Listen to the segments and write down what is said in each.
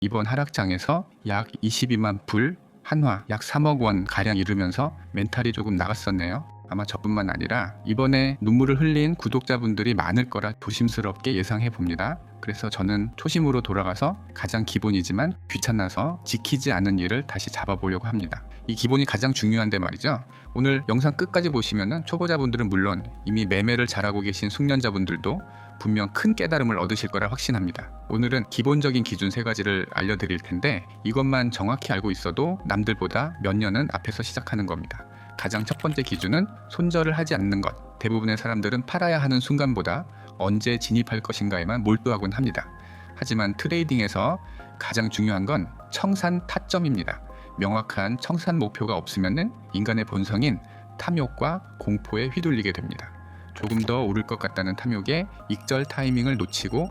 이번 하락장에서 약 22만 불, 한화 약 3억 원 가량 이르면서 멘탈이 조금 나갔었네요. 아마 저뿐만 아니라 이번에 눈물을 흘린 구독자분들이 많을 거라 조심스럽게 예상해 봅니다. 그래서 저는 초심으로 돌아가서 가장 기본이지만 귀찮아서 지키지 않은 일을 다시 잡아보려고 합니다. 이 기본이 가장 중요한데 말이죠. 오늘 영상 끝까지 보시면은 초보자분들은 물론 이미 매매를 잘하고 계신 숙련자분들도 분명 큰 깨달음을 얻으실 거라 확신합니다. 오늘은 기본적인 기준 3가지를 알려드릴 텐데 이것만 정확히 알고 있어도 남들보다 몇 년은 앞에서 시작하는 겁니다. 가장 첫 번째 기준은 손절을 하지 않는 것. 대부분의 사람들은 팔아야 하는 순간보다 언제 진입할 것인가에만 몰두하곤 합니다. 하지만 트레이딩에서 가장 중요한 건 청산 타점입니다. 명확한 청산 목표가 없으면 인간의 본성인 탐욕과 공포에 휘둘리게 됩니다. 조금 더 오를 것 같다는 탐욕에 익절 타이밍을 놓치고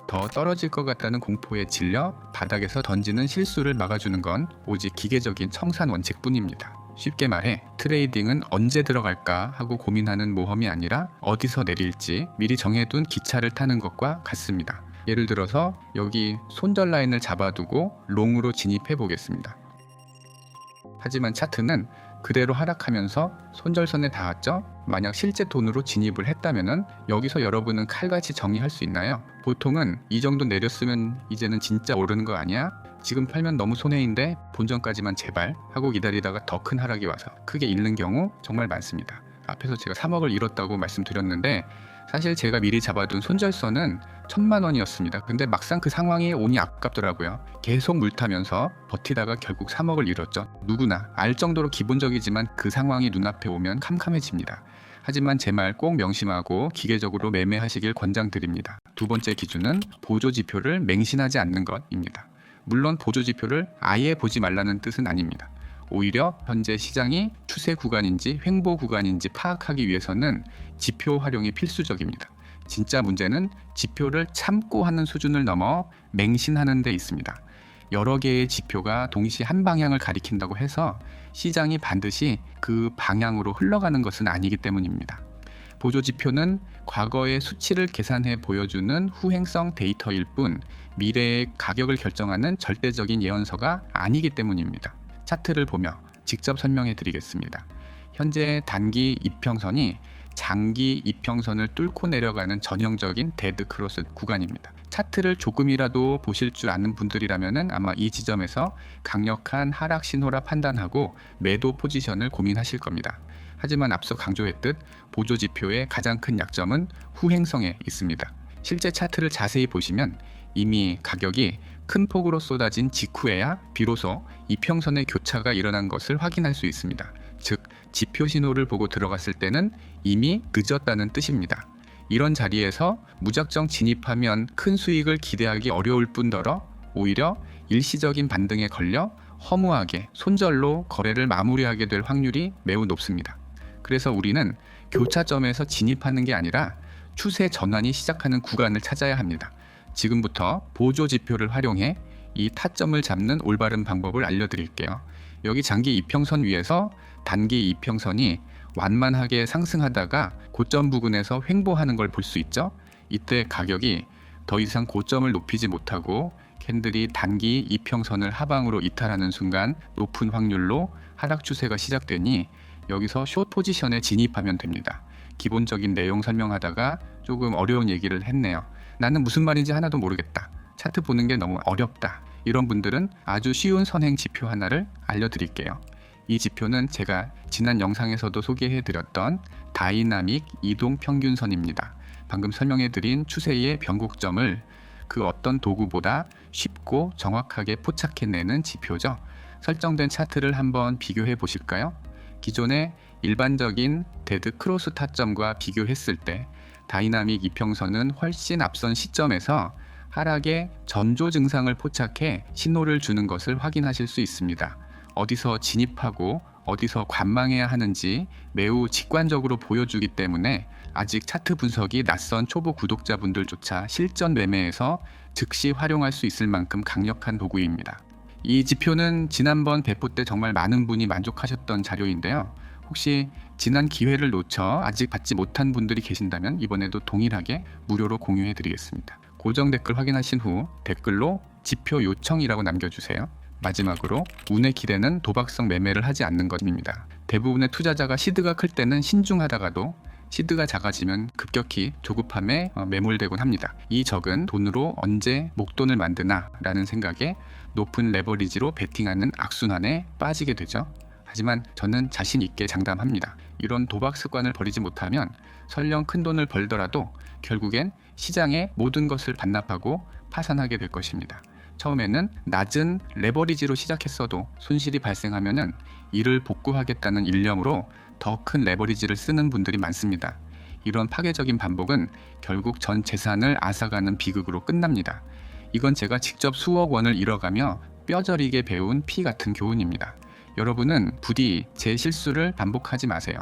더 떨어질 것 같다는 공포에 질려 바닥에서 던지는 실수를 막아주는 건 오직 기계적인 청산 원칙뿐입니다. 쉽게 말해 트레이딩은 언제 들어갈까 하고 고민하는 모험이 아니라 어디서 내릴지 미리 정해둔 기차를 타는 것과 같습니다. 예를 들어서 여기 손절 라인을 잡아두고 롱으로 진입해 보겠습니다. 하지만 차트는 그대로 하락하면서 손절선에 닿았죠? 만약 실제 돈으로 진입을 했다면 여기서 여러분은 칼같이 정리할 수 있나요? 보통은 이 정도 내렸으면 이제는 진짜 오르는 거 아니야? 지금 팔면 너무 손해인데 본전까지만 제발 하고 기다리다가 더 큰 하락이 와서 크게 잃는 경우 정말 많습니다. 앞에서 제가 3억을 잃었다고 말씀드렸는데 사실 제가 미리 잡아둔 손절선은 1,000만 원이었습니다. 근데 막상 그 상황이 오니 아깝더라고요. 계속 물타면서 버티다가 결국 3억을 잃었죠. 누구나 알 정도로 기본적이지만 그 상황이 눈앞에 오면 캄캄해집니다. 하지만 제 말 꼭 명심하고 기계적으로 매매하시길 권장드립니다. 두 번째 기준은 보조지표를 맹신하지 않는 것입니다. 물론 보조지표를 아예 보지 말라는 뜻은 아닙니다. 오히려 현재 시장이 추세 구간인지 횡보 구간인지 파악하기 위해서는 지표 활용이 필수적입니다. 진짜 문제는 지표를 참고 하는 수준을 넘어 맹신하는 데 있습니다. 여러 개의 지표가 동시에 한 방향을 가리킨다고 해서 시장이 반드시 그 방향으로 흘러가는 것은 아니기 때문입니다. 보조지표는 과거의 수치를 계산해 보여주는 후행성 데이터일 뿐 미래의 가격을 결정하는 절대적인 예언서가 아니기 때문입니다. 차트를 보며 직접 설명해 드리겠습니다. 현재 단기 이평선이 장기 이평선을 뚫고 내려가는 전형적인 데드 크로스 구간입니다. 차트를 조금이라도 보실 줄 아는 분들이라면 아마 이 지점에서 강력한 하락 신호라 판단하고 매도 포지션을 고민하실 겁니다. 하지만 앞서 강조했듯 보조지표의 가장 큰 약점은 후행성에 있습니다. 실제 차트를 자세히 보시면 이미 가격이 큰 폭으로 쏟아진 직후에야 비로소 이평선의 교차가 일어난 것을 확인할 수 있습니다. 즉, 지표 신호를 보고 들어갔을 때는 이미 늦었다는 뜻입니다. 이런 자리에서 무작정 진입하면 큰 수익을 기대하기 어려울 뿐더러 오히려 일시적인 반등에 걸려 허무하게 손절로 거래를 마무리하게 될 확률이 매우 높습니다. 그래서 우리는 교차점에서 진입하는 게 아니라 추세 전환이 시작하는 구간을 찾아야 합니다. 지금부터 보조 지표를 활용해 이 타점을 잡는 올바른 방법을 알려드릴게요. 여기 장기 이평선 위에서 단기 이평선이 완만하게 상승하다가 고점 부근에서 횡보하는 걸 볼 수 있죠. 이때 가격이 더 이상 고점을 높이지 못하고 캔들이 단기 이평선을 하방으로 이탈하는 순간 높은 확률로 하락 추세가 시작되니 여기서 숏 포지션에 진입하면 됩니다. 기본적인 내용 설명하다가 조금 어려운 얘기를 했네요. 나는 무슨 말인지 하나도 모르겠다. 차트 보는 게 너무 어렵다. 이런 분들은 아주 쉬운 선행 지표 하나를 알려드릴게요. 이 지표는 제가 지난 영상에서도 소개해드렸던 다이나믹 이동평균선입니다. 방금 설명해드린 추세의 변곡점을 그 어떤 도구보다 쉽고 정확하게 포착해내는 지표죠. 설정된 차트를 한번 비교해 보실까요? 기존의 일반적인 데드 크로스 타점과 비교했을 때 다이나믹 이평선은 훨씬 앞선 시점에서 하락의 전조 증상을 포착해 신호를 주는 것을 확인하실 수 있습니다. 어디서 진입하고 어디서 관망해야 하는지 매우 직관적으로 보여주기 때문에 아직 차트 분석이 낯선 초보 구독자분들조차 실전 매매에서 즉시 활용할 수 있을 만큼 강력한 도구입니다. 이 지표는 지난번 배포 때 정말 많은 분이 만족하셨던 자료인데요. 혹시 지난 기회를 놓쳐 아직 받지 못한 분들이 계신다면 이번에도 동일하게 무료로 공유해 드리겠습니다. 고정 댓글 확인하신 후 댓글로 지표 요청이라고 남겨주세요. 마지막으로 운의 기대는 도박성 매매를 하지 않는 것입니다. 대부분의 투자자가 시드가 클 때는 신중하다가도 시드가 작아지면 급격히 조급함에 매몰되곤 합니다. 이 적은 돈으로 언제 목돈을 만드나 라는 생각에 높은 레버리지로 베팅하는 악순환에 빠지게 되죠. 하지만 저는 자신 있게 장담합니다. 이런 도박 습관을 버리지 못하면 설령 큰 돈을 벌더라도 결국엔 시장의 모든 것을 반납하고 파산하게 될 것입니다. 처음에는 낮은 레버리지로 시작했어도 손실이 발생하면은 이를 복구하겠다는 일념으로 더 큰 레버리지를 쓰는 분들이 많습니다. 이런 파괴적인 반복은 결국 전 재산을 앗아가는 비극으로 끝납니다. 이건 제가 직접 수억 원을 잃어가며 뼈저리게 배운 피 같은 교훈입니다. 여러분은 부디 제 실수를 반복하지 마세요.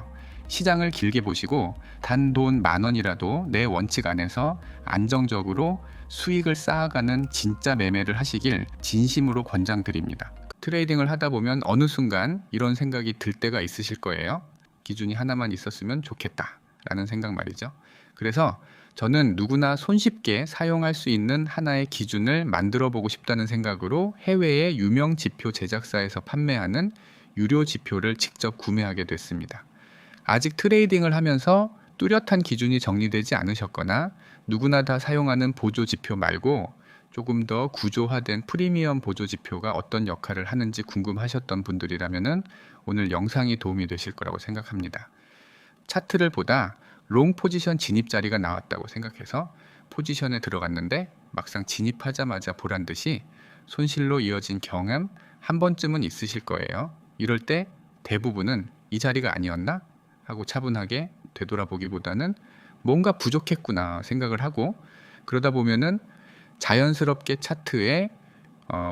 시장을 길게 보시고 단돈 10,000원이라도 내 원칙 안에서 안정적으로 수익을 쌓아가는 진짜 매매를 하시길 진심으로 권장드립니다. 트레이딩을 하다 보면 어느 순간 이런 생각이 들 때가 있으실 거예요. 기준이 하나만 있었으면 좋겠다 라는 생각 말이죠. 그래서 저는 누구나 손쉽게 사용할 수 있는 하나의 기준을 만들어 보고 싶다는 생각으로 해외의 유명 지표 제작사에서 판매하는 유료 지표를 직접 구매하게 됐습니다. 아직 트레이딩을 하면서 뚜렷한 기준이 정리되지 않으셨거나 누구나 다 사용하는 보조 지표 말고 조금 더 구조화된 프리미엄 보조 지표가 어떤 역할을 하는지 궁금하셨던 분들이라면 오늘 영상이 도움이 되실 거라고 생각합니다. 차트를 보다 롱 포지션 진입 자리가 나왔다고 생각해서 포지션에 들어갔는데 막상 진입하자마자 보란 듯이 손실로 이어진 경험 한 번쯤은 있으실 거예요. 이럴 때 대부분은 이 자리가 아니었나? 하고 차분하게 되돌아보기보다는 뭔가 부족했구나 생각을 하고 그러다 보면은 자연스럽게 차트에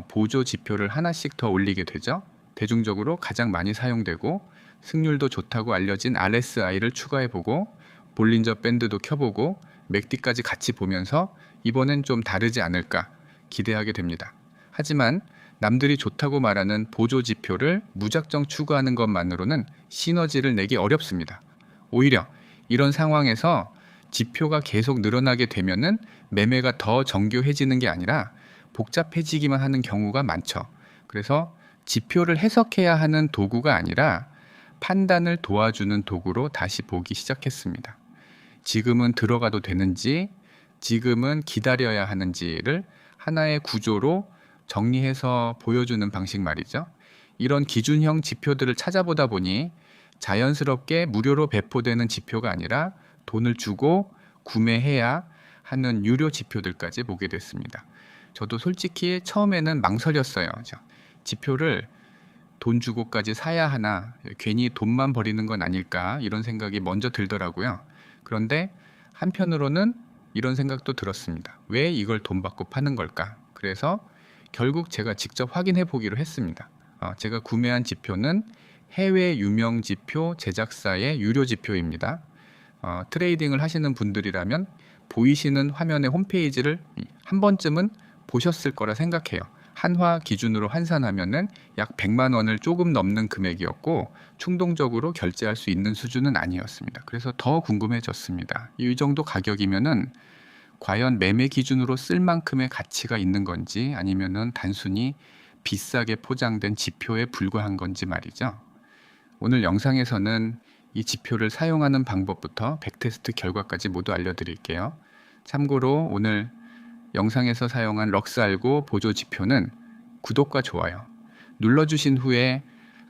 보조 지표를 하나씩 더 올리게 되죠. 대중적으로 가장 많이 사용되고 승률도 좋다고 알려진 RSI를 추가해보고 볼린저 밴드도 켜보고 맥디까지 같이 보면서 이번엔 좀 다르지 않을까 기대하게 됩니다. 하지만 남들이 좋다고 말하는 보조 지표를 무작정 추구하는 것만으로는 시너지를 내기 어렵습니다. 오히려 이런 상황에서 지표가 계속 늘어나게 되면은 매매가 더 정교해지는 게 아니라 복잡해지기만 하는 경우가 많죠. 그래서 지표를 해석해야 하는 도구가 아니라 판단을 도와주는 도구로 다시 보기 시작했습니다. 지금은 들어가도 되는지, 지금은 기다려야 하는지를 하나의 구조로 정리해서 보여주는 방식 말이죠. 이런 기준형 지표들을 찾아보다 보니 자연스럽게 무료로 배포되는 지표가 아니라 돈을 주고 구매해야 하는 유료 지표들까지 보게 됐습니다. 저도 솔직히 처음에는 망설였어요. 지표를 돈 주고까지 사야 하나, 괜히 돈만 버리는 건 아닐까 이런 생각이 먼저 들더라고요. 그런데 한편으로는 이런 생각도 들었습니다. 왜 이걸 돈 받고 파는 걸까? 그래서 결국 제가 직접 확인해 보기로 했습니다. 제가 구매한 지표는 해외 유명 지표 제작사의 유료 지표입니다. 트레이딩을 하시는 분들이라면 보이시는 화면의 홈페이지를 한 번쯤은 보셨을 거라 생각해요. 한화 기준으로 환산하면은 약 100만 원을 조금 넘는 금액이었고 충동적으로 결제할 수 있는 수준은 아니었습니다. 그래서 더 궁금해졌습니다. 이 정도 가격이면은 과연 매매 기준으로 쓸 만큼의 가치가 있는 건지 아니면은 단순히 비싸게 포장된 지표에 불과한 건지 말이죠. 오늘 영상에서는 이 지표를 사용하는 방법부터 백테스트 결과까지 모두 알려드릴게요. 참고로 오늘 영상에서 사용한 럭스알고 보조 지표는 구독과 좋아요 눌러주신 후에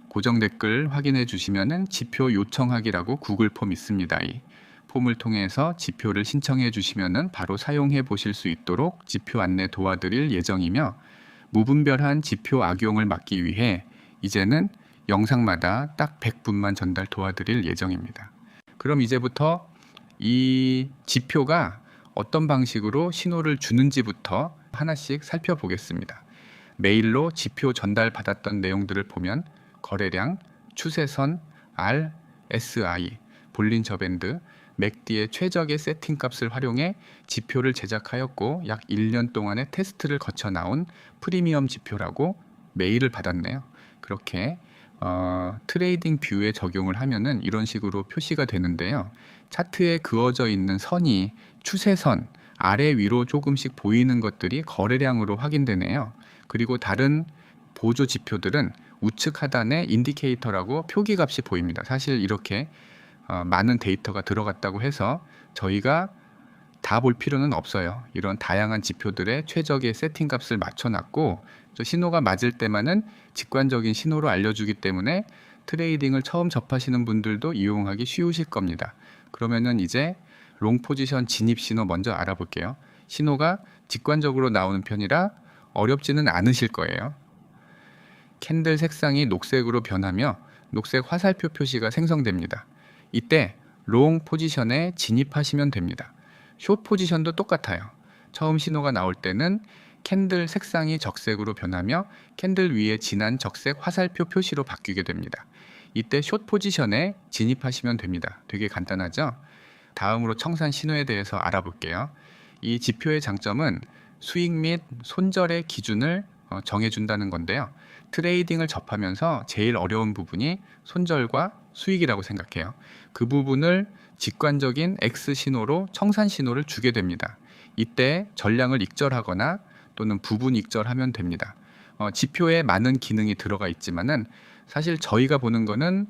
고정 댓글 확인해 주시면 지표 요청하기라고 구글 폼 있습니다. 이 폼을 통해서 지표를 신청해 주시면 바로 사용해 보실 수 있도록 지표 안내 도와드릴 예정이며 무분별한 지표 악용을 막기 위해 이제는 영상마다 딱 100분만 전달 도와드릴 예정입니다. 그럼 이제부터 이 지표가 어떤 방식으로 신호를 주는지부터 하나씩 살펴보겠습니다. 메일로 지표 전달 받았던 내용들을 보면 거래량, 추세선, RSI, 볼린저 밴드, 맥디의 최적의 세팅 값을 활용해 지표를 제작하였고 약 1년 동안의 테스트를 거쳐 나온 프리미엄 지표라고 메일을 받았네요. 그렇게 트레이딩 뷰에 적용을 하면은 이런 식으로 표시가 되는데요. 차트에 그어져 있는 선이 추세선, 아래 위로 조금씩 보이는 것들이 거래량으로 확인되네요. 그리고 다른 보조 지표들은 우측 하단에 인디케이터라고 표기값이 보입니다. 사실 이렇게 많은 데이터가 들어갔다고 해서 저희가 다 볼 필요는 없어요. 이런 다양한 지표들의 최적의 세팅 값을 맞춰놨고 신호가 맞을 때만은 직관적인 신호로 알려주기 때문에 트레이딩을 처음 접하시는 분들도 이용하기 쉬우실 겁니다. 그러면은 이제 롱 포지션 진입 신호 먼저 알아볼게요. 신호가 직관적으로 나오는 편이라 어렵지는 않으실 거예요. 캔들 색상이 녹색으로 변하며 녹색 화살표 표시가 생성됩니다. 이때 롱 포지션에 진입하시면 됩니다. 숏 포지션도 똑같아요. 처음 신호가 나올 때는 캔들 색상이 적색으로 변하며 캔들 위에 진한 적색 화살표 표시로 바뀌게 됩니다. 이때 숏 포지션에 진입하시면 됩니다. 되게 간단하죠? 다음으로 청산 신호에 대해서 알아볼게요. 이 지표의 장점은 수익 및 손절의 기준을 정해준다는 건데요. 트레이딩을 접하면서 제일 어려운 부분이 손절과 수익이라고 생각해요. 그 부분을 직관적인 X 신호로 청산 신호를 주게 됩니다. 이때 전량을 익절하거나 또는 부분 익절하면 됩니다. 지표에 많은 기능이 들어가 있지만은 사실 저희가 보는 거는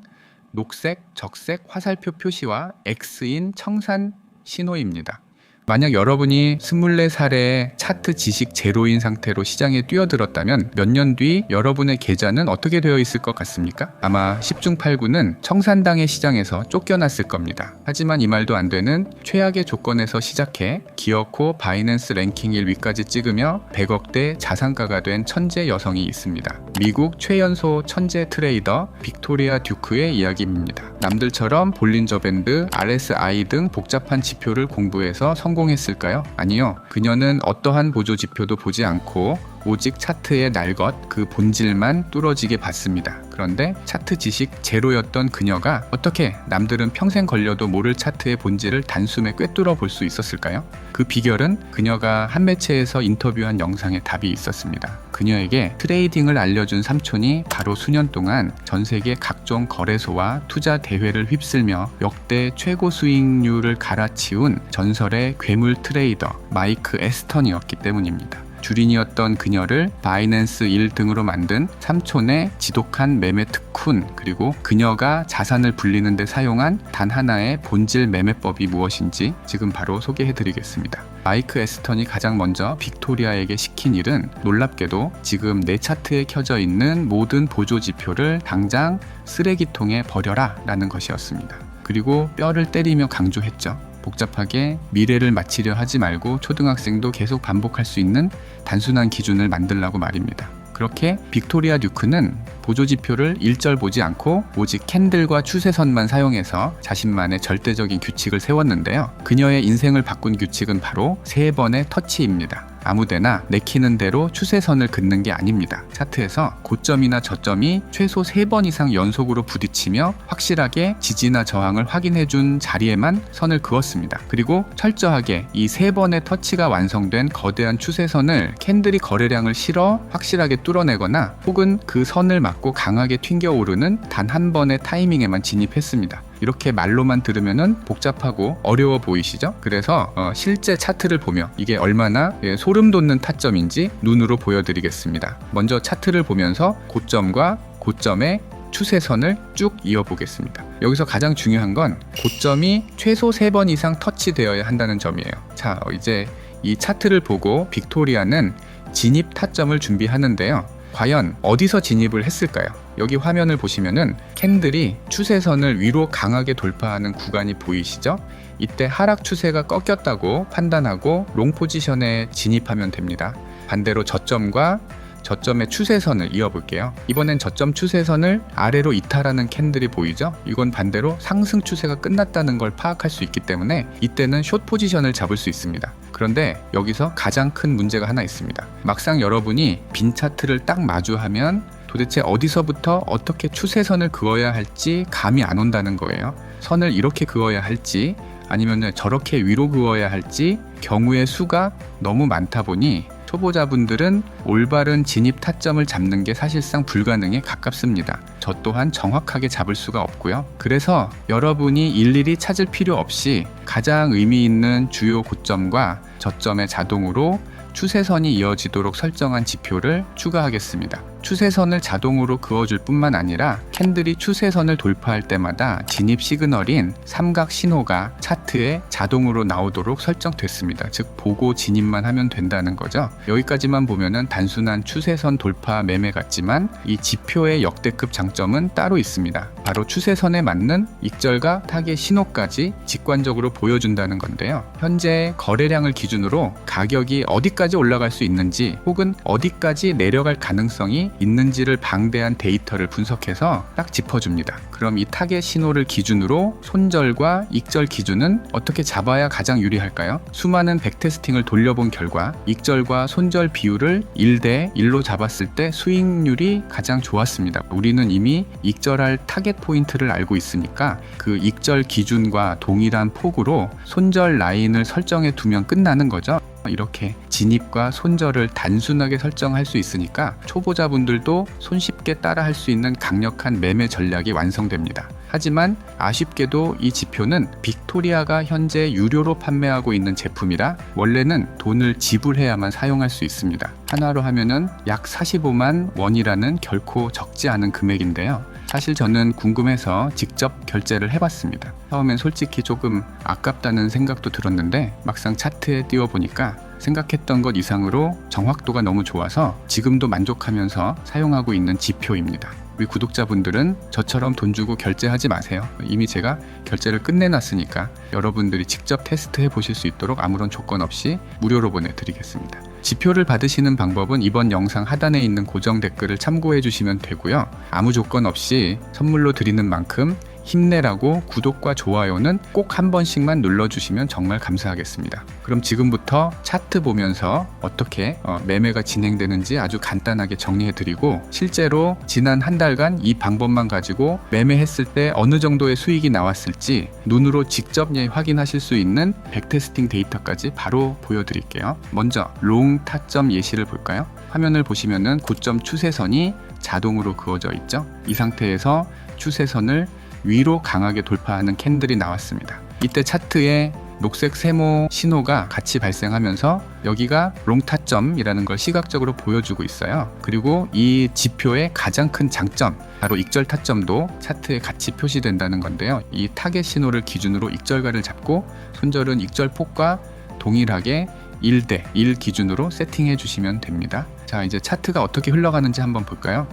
녹색, 적색 화살표 표시와 X인 청산 신호입니다. 만약 여러분이 24살에 차트 지식 제로인 상태로 시장에 뛰어들었다면 몇 년 뒤 여러분의 계좌는 어떻게 되어 있을 것 같습니까? 아마 10중 8구는 청산당의 시장에서 쫓겨났을 겁니다. 하지만 이 말도 안 되는 최악의 조건에서 시작해 기어코 바이낸스 랭킹 1위까지 찍으며 100억대 자산가가 된 천재 여성이 있습니다. 미국 최연소 천재 트레이더 빅토리아 듀크의 이야기입니다. 남들처럼 볼린저 밴드, RSI 등 복잡한 지표를 공부해서 성공했을까요? 아니요. 그녀는 어떠한 보조 지표도 보지 않고 오직 차트의 날것, 그 본질만 뚫어지게 봤습니다. 그런데 차트 지식 제로였던 그녀가 어떻게 남들은 평생 걸려도 모를 차트의 본질을 단숨에 꿰뚫어 볼 수 있었을까요? 그 비결은 그녀가 한 매체에서 인터뷰한 영상에 답이 있었습니다. 그녀에게 트레이딩을 알려준 삼촌이 바로 수년 동안 전 세계 각종 거래소와 투자 대회를 휩쓸며 역대 최고 수익률을 갈아치운 전설의 괴물 트레이더 마이크 에스턴이었기 때문입니다. 주린이었던 그녀를 바이낸스 1 등으로 만든 삼촌의 지독한 매매 특훈, 그리고 그녀가 자산을 불리는 데 사용한 단 하나의 본질 매매법이 무엇인지 지금 바로 소개해드리겠습니다. 마이크 에스턴이 가장 먼저 빅토리아에게 시킨 일은 놀랍게도 지금 내 차트에 켜져 있는 모든 보조 지표를 당장 쓰레기통에 버려라 라는 것이었습니다. 그리고 뼈를 때리며 강조했죠. 복잡하게 미래를 맞히려 하지 말고 초등학생도 계속 반복할 수 있는 단순한 기준을 만들라고 말입니다. 그렇게 빅토리아 듀크는 보조지표를 일절 보지 않고 오직 캔들과 추세선만 사용해서 자신만의 절대적인 규칙을 세웠는데요. 그녀의 인생을 바꾼 규칙은 바로 3번의 터치입니다. 아무데나 내키는 대로 추세선을 긋는 게 아닙니다. 차트에서 고점이나 저점이 최소 3번 이상 연속으로 부딪히며 확실하게 지지나 저항을 확인해준 자리에만 선을 그었습니다. 그리고 철저하게 이 3번의 터치가 완성된 거대한 추세선을 캔들이 거래량을 실어 확실하게 뚫어내거나 혹은 그 선을 맞고 강하게 튕겨오르는 단 한 번의 타이밍에만 진입했습니다. 이렇게 말로만 들으면은 복잡하고 어려워 보이시죠? 그래서 실제 차트를 보며 이게 얼마나 소름 돋는 타점인지 눈으로 보여드리겠습니다. 먼저 차트를 보면서 고점과 고점의 추세선을 쭉 이어보겠습니다. 여기서 가장 중요한 건 고점이 최소 3번 이상 터치되어야 한다는 점이에요. 자, 이제 이 차트를 보고 빅토리아는 진입 타점을 준비하는데요. 과연 어디서 진입을 했을까요? 여기 화면을 보시면은 캔들이 추세선을 위로 강하게 돌파하는 구간이 보이시죠? 이때 하락 추세가 꺾였다고 판단하고 롱 포지션에 진입하면 됩니다. 반대로 저점과 저점의 추세선을 이어볼게요. 이번엔 저점 추세선을 아래로 이탈하는 캔들이 보이죠? 이건 반대로 상승 추세가 끝났다는 걸 파악할 수 있기 때문에 이때는 숏 포지션을 잡을 수 있습니다. 그런데 여기서 가장 큰 문제가 하나 있습니다. 막상 여러분이 빈 차트를 딱 마주하면 도대체 어디서부터 어떻게 추세선을 그어야 할지 감이 안 온다는 거예요. 선을 이렇게 그어야 할지 아니면 저렇게 위로 그어야 할지 경우의 수가 너무 많다 보니 초보자분들은 올바른 진입 타점을 잡는 게 사실상 불가능에 가깝습니다. 저 또한 정확하게 잡을 수가 없고요. 그래서 여러분이 일일이 찾을 필요 없이 가장 의미 있는 주요 고점과 저점에 자동으로 추세선이 이어지도록 설정한 지표를 추가하겠습니다. 추세선을 자동으로 그어줄 뿐만 아니라 캔들이 추세선을 돌파할 때마다 진입 시그널인 삼각 신호가 차트에 자동으로 나오도록 설정됐습니다. 즉 보고 진입만 하면 된다는 거죠. 여기까지만 보면은 단순한 추세선 돌파 매매 같지만 이 지표의 역대급 장점은 따로 있습니다. 바로 추세선에 맞는 익절과 타겟 신호까지 직관적으로 보여준다는 건데요. 현재 거래량을 기준으로 가격이 어디까지 올라갈 수 있는지 혹은 어디까지 내려갈 가능성이 있는지를 방대한 데이터를 분석해서 딱 짚어줍니다. 그럼 이 타겟 신호를 기준으로 손절과 익절 기준은 어떻게 잡아야 가장 유리할까요? 수많은 백테스팅을 돌려본 결과 익절과 손절 비율을 1대 1로 잡았을 때 수익률이 가장 좋았습니다. 우리는 이미 익절할 타겟 포인트를 알고 있으니까 그 익절 기준과 동일한 폭으로 손절 라인을 설정해 두면 끝나는 거죠. 이렇게 진입과 손절을 단순하게 설정할 수 있으니까 초보자분들도 손쉽게 따라할 수 있는 강력한 매매 전략이 완성됩니다. 하지만 아쉽게도 이 지표는 빅토리아가 현재 유료로 판매하고 있는 제품이라 원래는 돈을 지불해야만 사용할 수 있습니다. 한화로 하면은 약 45만 원이라는 결코 적지 않은 금액인데요. 사실 저는 궁금해서 직접 결제를 해봤습니다. 처음엔 솔직히 조금 아깝다는 생각도 들었는데 막상 차트에 띄워보니까 생각했던 것 이상으로 정확도가 너무 좋아서 지금도 만족하면서 사용하고 있는 지표입니다. 우리 구독자분들은 저처럼 돈 주고 결제하지 마세요. 이미 제가 결제를 끝내놨으니까 여러분들이 직접 테스트해 보실 수 있도록 아무런 조건 없이 무료로 보내드리겠습니다. 지표를 받으시는 방법은 이번 영상 하단에 있는 고정 댓글을 참고해 주시면 되고요. 아무 조건 없이 선물로 드리는 만큼 힘내라고 구독과 좋아요는 꼭 한 번씩만 눌러주시면 정말 감사하겠습니다. 그럼 지금부터 차트 보면서 어떻게 매매가 진행되는지 아주 간단하게 정리해드리고 실제로 지난 한 달간 이 방법만 가지고 매매했을 때 어느 정도의 수익이 나왔을지 눈으로 직접 확인하실 수 있는 백테스팅 데이터까지 바로 보여드릴게요. 먼저 롱 타점 예시를 볼까요? 화면을 보시면은 고점 추세선이 자동으로 그어져 있죠. 이 상태에서 추세선을 위로 강하게 돌파하는 캔들이 나왔습니다. 이때 차트에 녹색 세모 신호가 같이 발생하면서 여기가 롱타점이라는 걸 시각적으로 보여주고 있어요. 그리고 이 지표의 가장 큰 장점, 바로 익절 타점도 차트에 같이 표시된다는 건데요. 이 타겟 신호를 기준으로 익절가를 잡고 손절은 익절 폭과 동일하게 1대 1 기준으로 세팅해 주시면 됩니다. 자, 이제 차트가 어떻게 흘러가는지 한번 볼까요?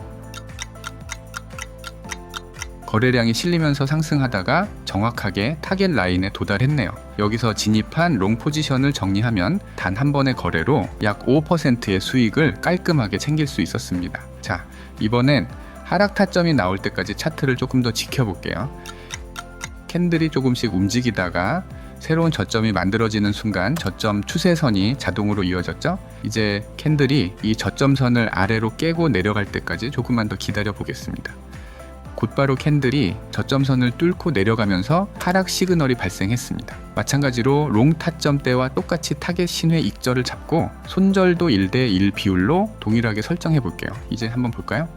거래량이 실리면서 상승하다가 정확하게 타겟 라인에 도달했네요. 여기서 진입한 롱 포지션을 정리하면 단 한 번의 거래로 약 5%의 수익을 깔끔하게 챙길 수 있었습니다. 자, 이번엔 하락 타점이 나올 때까지 차트를 조금 더 지켜볼게요. 캔들이 조금씩 움직이다가 새로운 저점이 만들어지는 순간 저점 추세선이 자동으로 이어졌죠. 이제 캔들이 이 저점선을 아래로 깨고 내려갈 때까지 조금만 더 기다려 보겠습니다. 곧바로 캔들이 저점선을 뚫고 내려가면서 하락 시그널이 발생했습니다. 마찬가지로 롱 타점대와 똑같이 타겟 신회 익절을 잡고 손절도 1대 1 비율로 동일하게 설정해 볼게요. 이제 한번 볼까요?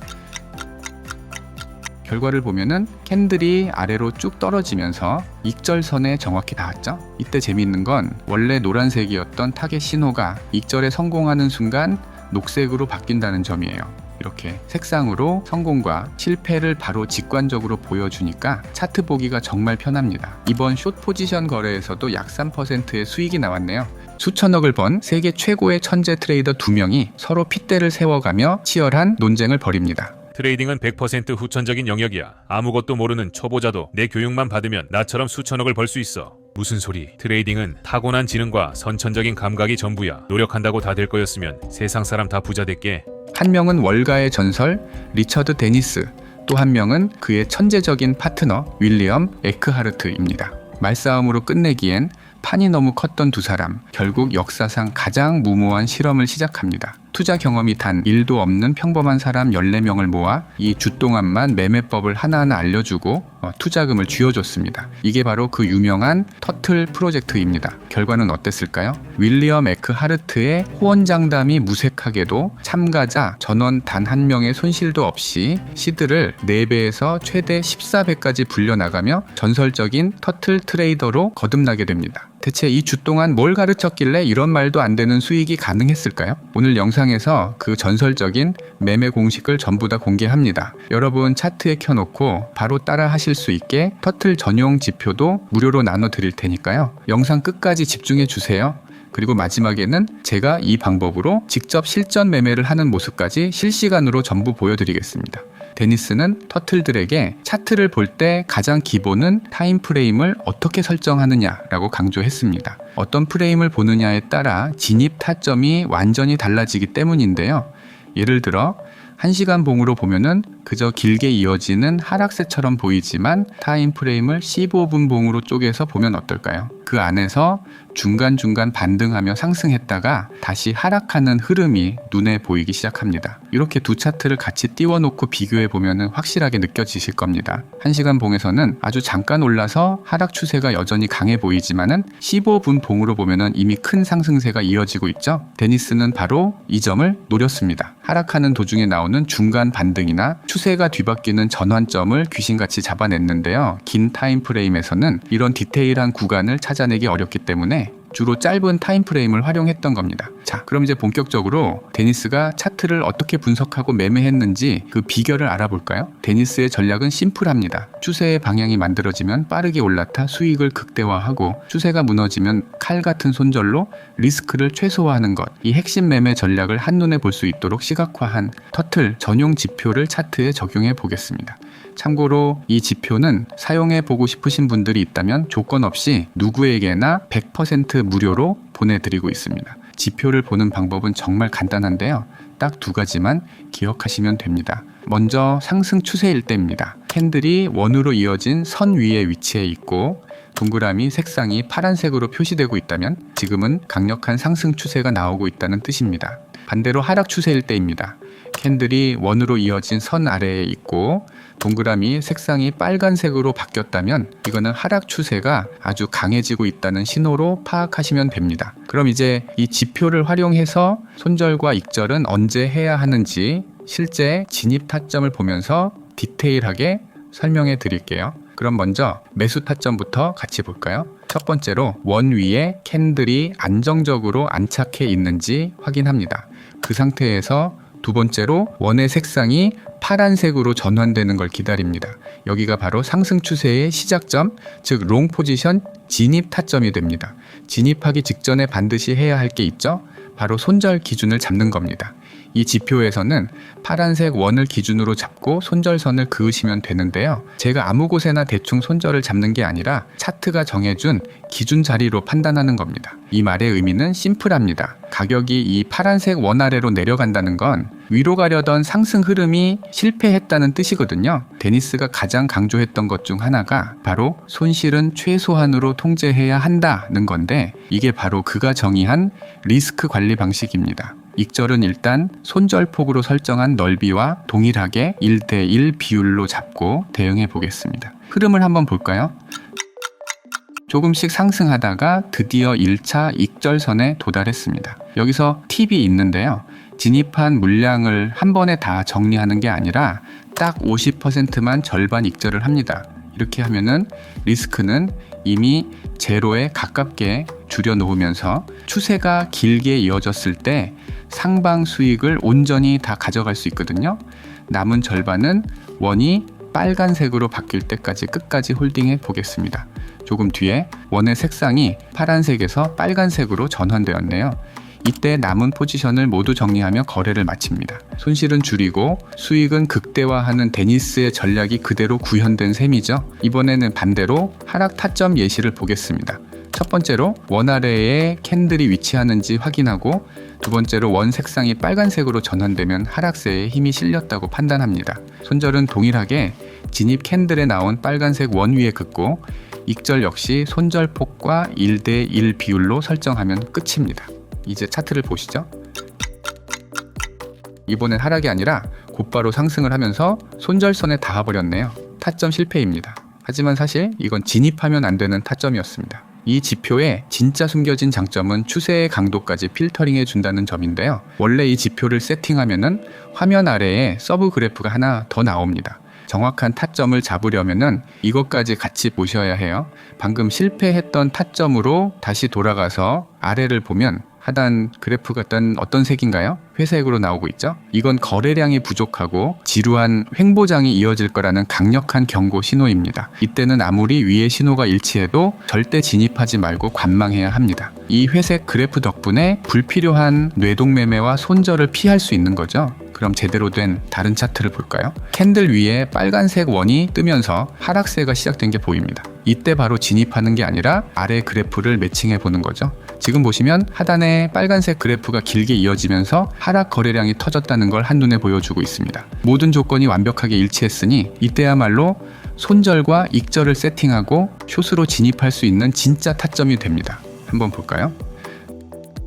결과를 보면은 캔들이 아래로 쭉 떨어지면서 익절선에 정확히 닿았죠. 이때 재미있는 건 원래 노란색이었던 타겟 신호가 익절에 성공하는 순간 녹색으로 바뀐다는 점이에요. 이렇게 색상으로 성공과 실패를 바로 직관적으로 보여주니까 차트 보기가 정말 편합니다. 이번 숏 포지션 거래에서도 약 3%의 수익이 나왔네요. 수천억을 번 세계 최고의 천재 트레이더 2명이 서로 핏대를 세워가며 치열한 논쟁을 벌입니다. 트레이딩은 100% 후천적인 영역이야. 아무것도 모르는 초보자도 내 교육만 받으면 나처럼 수천억을 벌 수 있어. 무슨 소리? 트레이딩은 타고난 지능과 선천적인 감각이 전부야. 노력한다고 다 될 거였으면 세상 사람 다 부자 됐게. 한 명은 월가의 전설 리처드 데니스, 또 한 명은 그의 천재적인 파트너 윌리엄 에크하르트입니다. 말싸움으로 끝내기엔 판이 너무 컸던 두 사람, 결국 역사상 가장 무모한 실험을 시작합니다. 투자 경험이 단 1도 없는 평범한 사람 14명을 모아 이 주 동안만 매매법을 하나하나 알려주고 투자금을 쥐어줬습니다. 이게 바로 그 유명한 터틀 프로젝트입니다. 결과는 어땠을까요? 윌리엄 에크 하르트의 호언장담이 무색하게도 참가자 전원 단 한 명의 손실도 없이 시드를 4배에서 최대 14배까지 불려나가며 전설적인 터틀 트레이더로 거듭나게 됩니다. 대체 이 주 동안 뭘 가르쳤길래 이런 말도 안 되는 수익이 가능했을까요? 오늘 영상에서 그 전설적인 매매 공식을 전부 다 공개합니다. 여러분 차트에 켜놓고 바로 따라 하실 수 있게 터틀 전용 지표도 무료로 나눠 드릴 테니까요. 영상 끝까지 집중해 주세요. 그리고 마지막에는 제가 이 방법으로 직접 실전 매매를 하는 모습까지 실시간으로 전부 보여드리겠습니다. 데니스는 터틀들에게 차트를 볼 때 가장 기본은 타임 프레임을 어떻게 설정하느냐라고 강조했습니다. 어떤 프레임을 보느냐에 따라 진입 타점이 완전히 달라지기 때문인데요. 예를 들어 1시간 봉으로 보면은 그저 길게 이어지는 하락세처럼 보이지만 타임 프레임을 15분 봉으로 쪼개서 보면 어떨까요? 그 안에서 중간중간 반등하며 상승했다가 다시 하락하는 흐름이 눈에 보이기 시작합니다. 이렇게 두 차트를 같이 띄워놓고 비교해 보면 확실하게 느껴지실 겁니다. 1시간 봉에서는 아주 잠깐 올라서 하락 추세가 여전히 강해 보이지만은 15분 봉으로 보면은 이미 큰 상승세가 이어지고 있죠. 데니스는 바로 이 점을 노렸습니다. 하락하는 도중에 나오는 중간 반등이나 추세가 뒤바뀌는 전환점을 귀신같이 잡아냈는데요. 긴 타임 프레임에서는 이런 디테일한 구간을 찾아내기 어렵기 때문에 주로 짧은 타임프레임을 활용했던 겁니다. 자, 그럼 이제 본격적으로 데니스가 차트를 어떻게 분석하고 매매했는지 그 비결을 알아볼까요? 데니스의 전략은 심플합니다. 추세의 방향이 만들어지면 빠르게 올라타 수익을 극대화하고 추세가 무너지면 칼 같은 손절로 리스크를 최소화하는 것. 이 핵심 매매 전략을 한눈에 볼 수 있도록 시각화한 터틀 전용 지표를 차트에 적용해 보겠습니다. 참고로 이 지표는 사용해 보고 싶으신 분들이 있다면 조건 없이 누구에게나 100% 무료로 보내드리고 있습니다. 지표를 보는 방법은 정말 간단한데요. 딱 2가지만 기억하시면 됩니다. 먼저 상승 추세일 때입니다. 캔들이 원으로 이어진 선 위에 위치해 있고 동그라미 색상이 파란색으로 표시되고 있다면 지금은 강력한 상승 추세가 나오고 있다는 뜻입니다. 반대로 하락 추세일 때입니다. 캔들이 원으로 이어진 선 아래에 있고 동그라미 색상이 빨간색으로 바뀌었다면 이거는 하락 추세가 아주 강해지고 있다는 신호로 파악하시면 됩니다. 그럼 이제 이 지표를 활용해서 손절과 익절은 언제 해야 하는지 실제 진입 타점을 보면서 디테일하게 설명해 드릴게요. 그럼 먼저 매수 타점부터 같이 볼까요? 첫 번째로 원 위에 캔들이 안정적으로 안착해 있는지 확인합니다. 그 상태에서 두 번째로 원의 색상이 파란색으로 전환되는 걸 기다립니다. 여기가 바로 상승 추세의 시작점, 즉 롱 포지션 진입 타점이 됩니다. 진입하기 직전에 반드시 해야 할 게 있죠? 바로 손절 기준을 잡는 겁니다. 이 지표에서는 파란색 원을 기준으로 잡고 손절선을 그으시면 되는데요. 제가 아무 곳에나 대충 손절을 잡는 게 아니라 차트가 정해준 기준 자리로 판단하는 겁니다. 이 말의 의미는 심플합니다. 가격이 이 파란색 원 아래로 내려간다는 건 위로 가려던 상승 흐름이 실패했다는 뜻이거든요. 데니스가 가장 강조했던 것 중 하나가 바로 손실은 최소한으로 통제해야 한다는 건데 이게 바로 그가 정의한 리스크 관리 방식입니다. 익절은 일단 손절폭으로 설정한 넓이와 동일하게 1대1 비율로 잡고 대응해 보겠습니다. 흐름을 한번 볼까요? 조금씩 상승하다가 드디어 1차 익절선에 도달했습니다. 여기서 팁이 있는데요. 진입한 물량을 한 번에 다 정리하는 게 아니라 딱 50%만 절반 익절을 합니다. 이렇게 하면은 리스크는 이미 제로에 가깝게 줄여놓으면서 추세가 길게 이어졌을 때 상방 수익을 온전히 다 가져갈 수 있거든요. 남은 절반은 원이 빨간색으로 바뀔 때까지 끝까지 홀딩해 보겠습니다. 조금 뒤에 원의 색상이 파란색에서 빨간색으로 전환되었네요. 이때 남은 포지션을 모두 정리하며 거래를 마칩니다. 손실은 줄이고 수익은 극대화하는 데니스의 전략이 그대로 구현된 셈이죠. 이번에는 반대로 하락 타점 예시를 보겠습니다. 첫 번째로 원 아래에 캔들이 위치하는지 확인하고 두 번째로 원 색상이 빨간색으로 전환되면 하락세에 힘이 실렸다고 판단합니다. 손절은 동일하게 진입 캔들에 나온 빨간색 원 위에 긋고 익절 역시 손절폭과 1대1 비율로 설정하면 끝입니다. 이제 차트를 보시죠. 이번엔 하락이 아니라 곧바로 상승을 하면서 손절선에 닿아버렸네요. 타점 실패입니다. 하지만 사실 이건 진입하면 안 되는 타점이었습니다. 이 지표의 진짜 숨겨진 장점은 추세의 강도까지 필터링해 준다는 점인데요. 원래 이 지표를 세팅하면은 화면 아래에 서브 그래프가 하나 더 나옵니다. 정확한 타점을 잡으려면은 이것까지 같이 보셔야 해요. 방금 실패했던 타점으로 다시 돌아가서 아래를 보면 하단 그래프가 어떤 색인가요? 회색으로 나오고 있죠? 이건 거래량이 부족하고 지루한 횡보장이 이어질 거라는 강력한 경고 신호입니다. 이때는 아무리 위의 신호가 일치해도 절대 진입하지 말고 관망해야 합니다. 이 회색 그래프 덕분에 불필요한 뇌동매매와 손절을 피할 수 있는 거죠. 그럼 제대로 된 다른 차트를 볼까요? 캔들 위에 빨간색 원이 뜨면서 하락세가 시작된 게 보입니다. 이때 바로 진입하는 게 아니라 아래 그래프를 매칭해 보는 거죠. 지금 보시면 하단에 빨간색 그래프가 길게 이어지면서 하락 거래량이 터졌다는 걸 한눈에 보여주고 있습니다. 모든 조건이 완벽하게 일치했으니 이때야말로 손절과 익절을 세팅하고 숏으로 진입할 수 있는 진짜 타점이 됩니다. 한번 볼까요?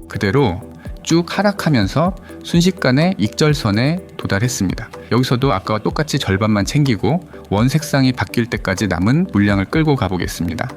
그대로 쭉 하락하면서 순식간에 익절선에 도달했습니다. 여기서도 아까와 똑같이 절반만 챙기고 원 색상이 바뀔 때까지 남은 물량을 끌고 가보겠습니다.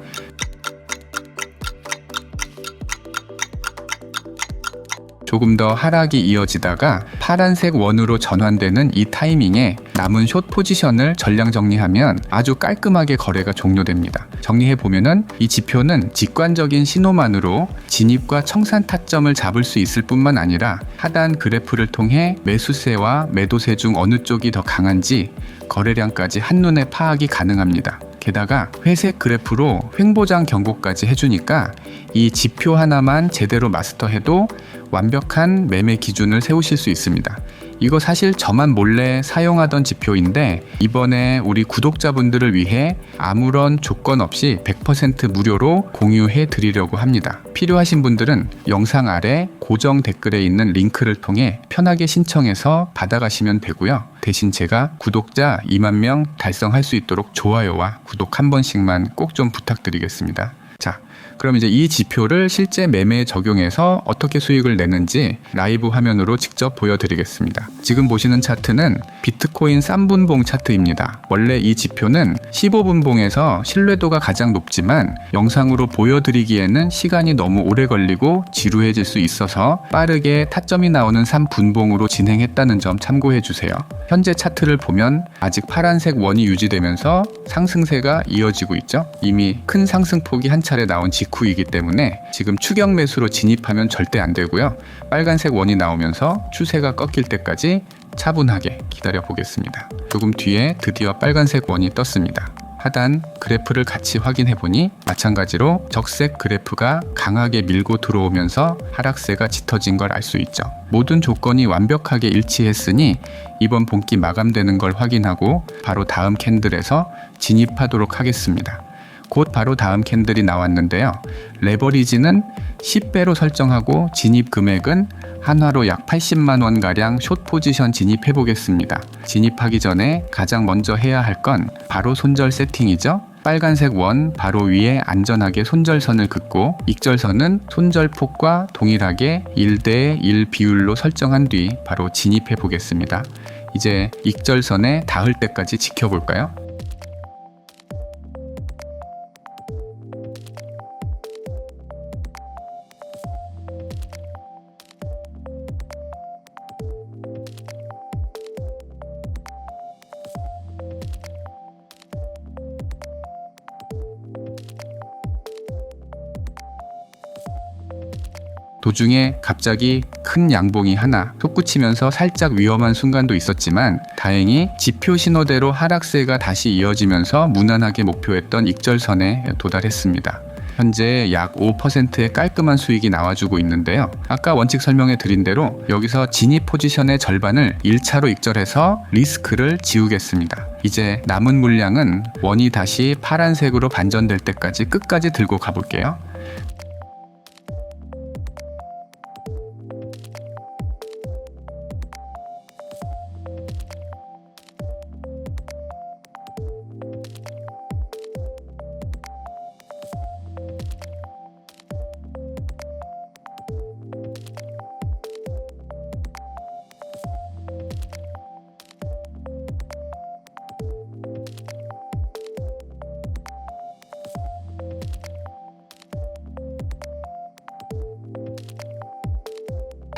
조금 더 하락이 이어지다가 파란색 원으로 전환되는 이 타이밍에 남은 숏 포지션을 전량 정리하면 아주 깔끔하게 거래가 종료됩니다. 정리해보면은 이 지표는 직관적인 신호만으로 진입과 청산 타점을 잡을 수 있을 뿐만 아니라 하단 그래프를 통해 매수세와 매도세 중 어느 쪽이 더 강한지 거래량까지 한눈에 파악이 가능합니다. 게다가 회색 그래프로 횡보장 경고까지 해주니까 이 지표 하나만 제대로 마스터해도 완벽한 매매 기준을 세우실 수 있습니다. 이거 사실 저만 몰래 사용하던 지표인데 이번에 우리 구독자분들을 위해 아무런 조건 없이 100% 무료로 공유해 드리려고 합니다. 필요하신 분들은 영상 아래 고정 댓글에 있는 링크를 통해 편하게 신청해서 받아가시면 되고요. 대신 제가 구독자 2만 명 달성할 수 있도록 좋아요와 구독 한 번씩만 꼭 좀 부탁드리겠습니다. 자, 그럼 이제 이 지표를 실제 매매에 적용해서 어떻게 수익을 내는지 라이브 화면으로 직접 보여드리겠습니다. 지금 보시는 차트는 비트코인 쌈분봉 차트입니다. 원래 이 지표는 15분봉에서 신뢰도가 가장 높지만 영상으로 보여드리기에는 시간이 너무 오래 걸리고 지루해질 수 있어서 빠르게 타점이 나오는 3분봉으로 진행했다는 점 참고해 주세요. 현재 차트를 보면 아직 파란색 원이 유지되면서 상승세가 이어지고 있죠. 이미 큰 상승폭이 한 차례 나온 직후이기 때문에 지금 추격 매수로 진입하면 절대 안 되고요. 빨간색 원이 나오면서 추세가 꺾일 때까지 차분하게 기다려 보겠습니다. 조금 뒤에 드디어 빨간색 원이 떴습니다. 하단 그래프를 같이 확인해 보니 마찬가지로 적색 그래프가 강하게 밀고 들어오면서 하락세가 짙어진 걸 알 수 있죠. 모든 조건이 완벽하게 일치했으니 이번 본기 마감되는 걸 확인하고 바로 다음 캔들에서 진입하도록 하겠습니다. 곧 바로 다음 캔들이 나왔는데요. 레버리지는 10배로 설정하고 진입 금액은 한화로 약 80만 원가량 숏 포지션 진입해 보겠습니다. 진입하기 전에 가장 먼저 해야 할 건 바로 손절 세팅이죠. 빨간색 원 바로 위에 안전하게 손절선을 긋고 익절선은 손절폭과 동일하게 1대 1 비율로 설정한 뒤 바로 진입해 보겠습니다. 이제 익절선에 닿을 때까지 지켜볼까요? 도중에 갑자기 큰 양봉이 하나 솟구치면서 살짝 위험한 순간도 있었지만 다행히 지표 신호대로 하락세가 다시 이어지면서 무난하게 목표했던 익절선에 도달했습니다. 현재 약 5%의 깔끔한 수익이 나와주고 있는데요. 아까 원칙 설명해 드린 대로 여기서 진입 포지션의 절반을 1차로 익절해서 리스크를 지우겠습니다. 이제 남은 물량은 원이 다시 파란색으로 반전될 때까지 끝까지 들고 가볼게요.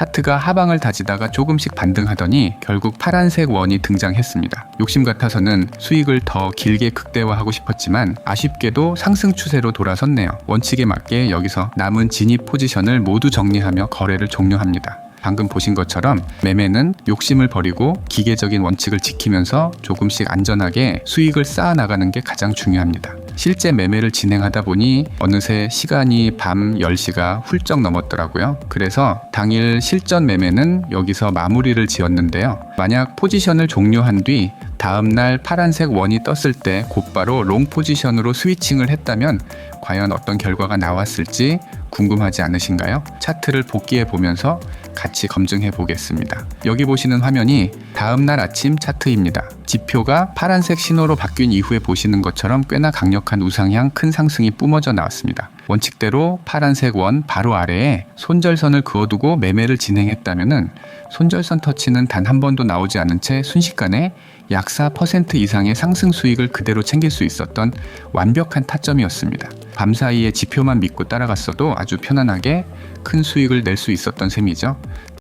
차트가 하방을 다지다가 조금씩 반등하더니 결국 파란색 원이 등장했습니다. 욕심 같아서는 수익을 더 길게 극대화하고 싶었지만 아쉽게도 상승 추세로 돌아섰네요. 원칙에 맞게 여기서 남은 진입 포지션을 모두 정리하며 거래를 종료합니다. 방금 보신 것처럼 매매는 욕심을 버리고 기계적인 원칙을 지키면서 조금씩 안전하게 수익을 쌓아 나가는 게 가장 중요합니다. 실제 매매를 진행하다 보니 어느새 시간이 밤 10시가 훌쩍 넘었더라고요. 그래서 당일 실전 매매는 여기서 마무리를 지었는데요. 만약 포지션을 종료한 뒤 다음날 파란색 원이 떴을 때 곧바로 롱 포지션으로 스위칭을 했다면 과연 어떤 결과가 나왔을지 궁금하지 않으신가요? 차트를 복귀해 보면서 같이 검증해 보겠습니다. 여기 보시는 화면이 다음날 아침 차트입니다. 지표가 파란색 신호로 바뀐 이후에 보시는 것처럼 꽤나 강력한 우상향 큰 상승이 뿜어져 나왔습니다. 원칙대로 파란색 원 바로 아래에 손절선을 그어두고 매매를 진행했다면은 손절선 터치는 단 한 번도 나오지 않은 채 순식간에 약 4% 이상의 상승 수익을 그대로 챙길 수 있었던 완벽한 타점이었습니다. 밤사이에 지표만 믿고 따라갔어도 아주 편안하게 큰 수익을 낼 수 있었던 셈이죠.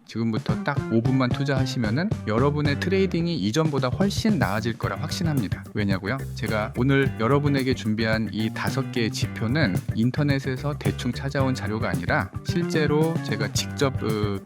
지금부터 딱 5분만 투자하시면은 여러분의 트레이딩이 이전보다 훨씬 나아질 거라 확신합니다. 왜냐고요? 제가 오늘 여러분에게 준비한 이 5개의 지표는 인터넷에서 대충 찾아온 자료가 아니라 실제로 제가 직접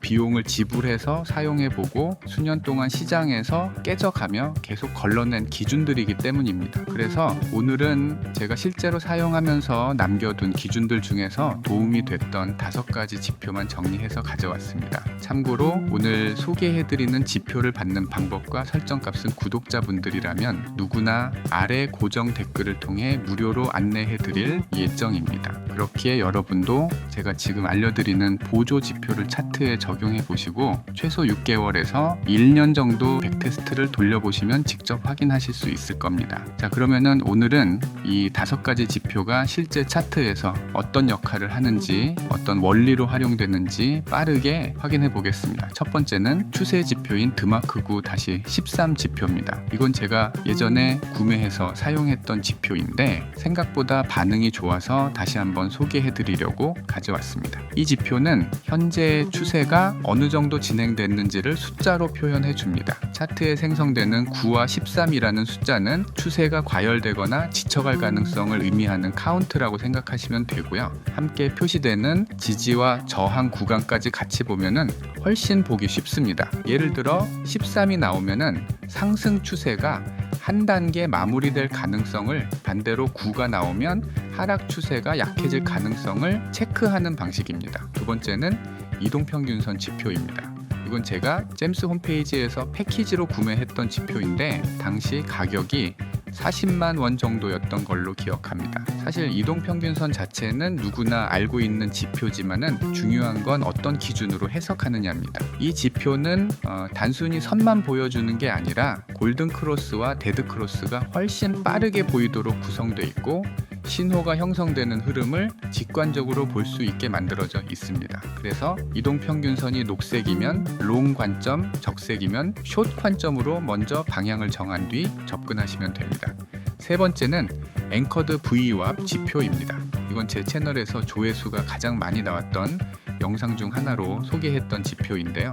비용을 지불해서 사용해보고 수년 동안 시장에서 깨져가며 계속 걸러낸 기준들이기 때문입니다. 그래서 오늘은 제가 실제로 사용하면서 남겨둔 기준들 중에서 도움이 됐던 5가지 지표만 정리해서 가져왔습니다. 참고로 오늘 소개해드리는 지표를 받는 방법과 설정값은 구독자분들이라면 누구나 아래 고정 댓글을 통해 무료로 안내해드릴 예정입니다. 그렇기에 여러분도 제가 지금 알려드리는 보조 지표를 차트에 적용해보시고 최소 6개월에서 1년 정도 백테스트를 돌려보시면 직접 확인하실 수 있을 겁니다. 자, 그러면은 오늘은 이 5가지 지표가 실제 차트에서 어떤 역할을 하는지 어떤 원리로 활용되는지 빠르게 확인해 보겠습니다. 첫 번째는 추세 지표인 드마크9 13 지표입니다. 이건 제가 예전에 구매해서 사용했던 지표인데 생각보다 반응이 좋아서 다시 한번 소개해 드리려고 가져왔습니다. 이 지표는 현재 추세가 어느 정도 진행됐는지를 숫자로 표현해 줍니다. 차트에 생성되는 9와 13이라는 숫자는 추세가 과열되거나 지쳐갈 가능성을 의미하는 카운트라고 생각하시면 되고요. 함께 표시되는 지지와 저항 구간까지 같이 보면은 훨씬 보기 쉽습니다. 예를 들어 13이 나오면은 상승 추세가 한 단계 마무리될 가능성을, 반대로 9가 나오면 하락 추세가 약해질 가능성을 체크하는 방식입니다. 두 번째는 이동평균선 지표입니다. 이건 제가 잼스 홈페이지에서 패키지로 구매했던 지표인데 당시 가격이 40만 원 정도였던 걸로 기억합니다. 사실 이동평균선 자체는 누구나 알고 있는 지표지만은 중요한 건 어떤 기준으로 해석하느냐입니다. 이 지표는 단순히 선만 보여주는 게 아니라 골든크로스와 데드크로스가 훨씬 빠르게 보이도록 구성되어 있고 신호가 형성되는 흐름을 직관적으로 볼 수 있게 만들어져 있습니다. 그래서 이동평균선이 녹색이면 롱 관점, 적색이면 숏 관점으로 먼저 방향을 정한 뒤 접근하시면 됩니다. 세 번째는 앵커드 VWAP 지표입니다. 이건 제 채널에서 조회수가 가장 많이 나왔던 영상 중 하나로 소개했던 지표인데요.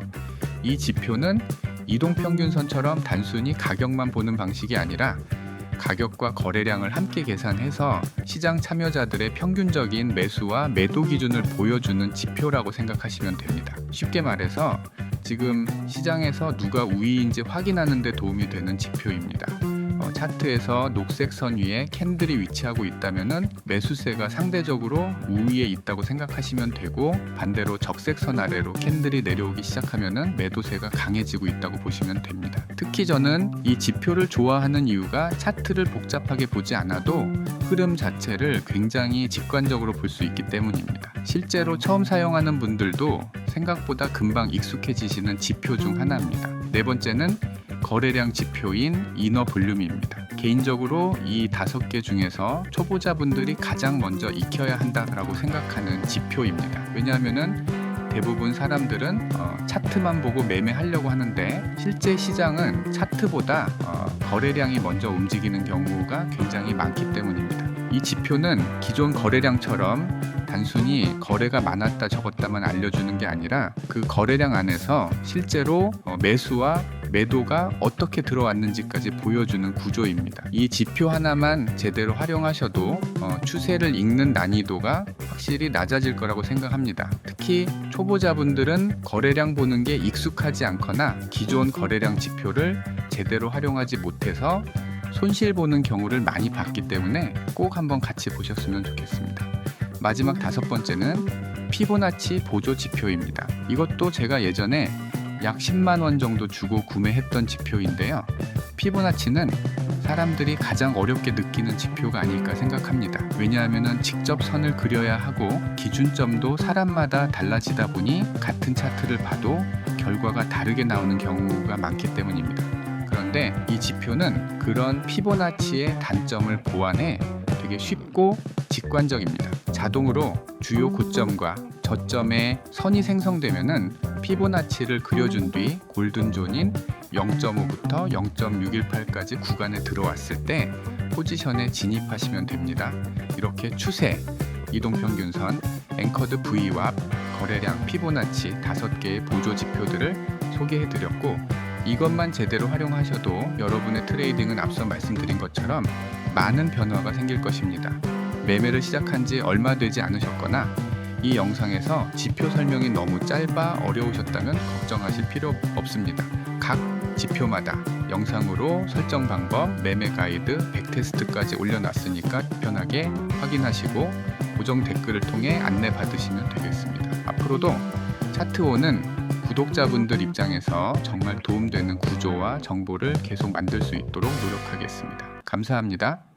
이 지표는 이동평균선처럼 단순히 가격만 보는 방식이 아니라 가격과 거래량을 함께 계산해서 시장 참여자들의 평균적인 매수와 매도 기준을 보여주는 지표라고 생각하시면 됩니다. 쉽게 말해서 지금 시장에서 누가 우위인지 확인하는 데 도움이 되는 지표입니다. 차트에서 녹색 선 위에 캔들이 위치하고 있다면은 매수세가 상대적으로 우위에 있다고 생각하시면 되고, 반대로 적색 선 아래로 캔들이 내려오기 시작하면은 매도세가 강해지고 있다고 보시면 됩니다. 특히 저는 이 지표를 좋아하는 이유가 차트를 복잡하게 보지 않아도 흐름 자체를 굉장히 직관적으로 볼 수 있기 때문입니다. 실제로 처음 사용하는 분들도 생각보다 금방 익숙해지시는 지표 중 하나입니다. 네 번째는 거래량 지표인 이너 볼륨입니다. 개인적으로 이 5개 중에서 초보자분들이 가장 먼저 익혀야 한다라고 생각하는 지표입니다. 왜냐하면은 대부분 사람들은 차트만 보고 매매하려고 하는데 실제 시장은 차트보다 거래량이 먼저 움직이는 경우가 굉장히 많기 때문입니다. 이 지표는 기존 거래량처럼 단순히 거래가 많았다 적었다만 알려주는 게 아니라 그 거래량 안에서 실제로 매수와 매도가 어떻게 들어왔는지까지 보여주는 구조입니다. 이 지표 하나만 제대로 활용하셔도 추세를 읽는 난이도가 확실히 낮아질 거라고 생각합니다. 특히 초보자분들은 거래량 보는 게 익숙하지 않거나 기존 거래량 지표를 제대로 활용하지 못해서 손실 보는 경우를 많이 봤기 때문에 꼭 한번 같이 보셨으면 좋겠습니다. 마지막 5번째는 피보나치 보조 지표입니다. 이것도 제가 예전에 약 10만 원 정도 주고 구매했던 지표인데요. 피보나치는 사람들이 가장 어렵게 느끼는 지표가 아닐까 생각합니다. 왜냐하면 직접 선을 그려야 하고 기준점도 사람마다 달라지다 보니 같은 차트를 봐도 결과가 다르게 나오는 경우가 많기 때문입니다. 그런데 이 지표는 그런 피보나치의 단점을 보완해 되게 쉽고 직관적입니다. 자동으로 주요 고점과 저점에 선이 생성되면은 피보나치를 그려준 뒤 골든존인 0.5부터 0.618까지 구간에 들어왔을 때 포지션에 진입하시면 됩니다. 이렇게 추세, 이동평균선, 앵커드 V와 거래량, 피보나치 5개의 보조 지표들을 소개해드렸고 이것만 제대로 활용하셔도 여러분의 트레이딩은 앞서 말씀드린 것처럼 많은 변화가 생길 것입니다. 매매를 시작한 지 얼마 되지 않으셨거나 이 영상에서 지표 설명이 너무 짧아 어려우셨다면 걱정하실 필요 없습니다. 각 지표마다 영상으로 설정 방법, 매매 가이드, 백테스트까지 올려놨으니까 편하게 확인하시고 고정 댓글을 통해 안내 받으시면 되겠습니다. 앞으로도 차트오는 구독자분들 입장에서 정말 도움되는 구조와 정보를 계속 만들 수 있도록 노력하겠습니다. 감사합니다.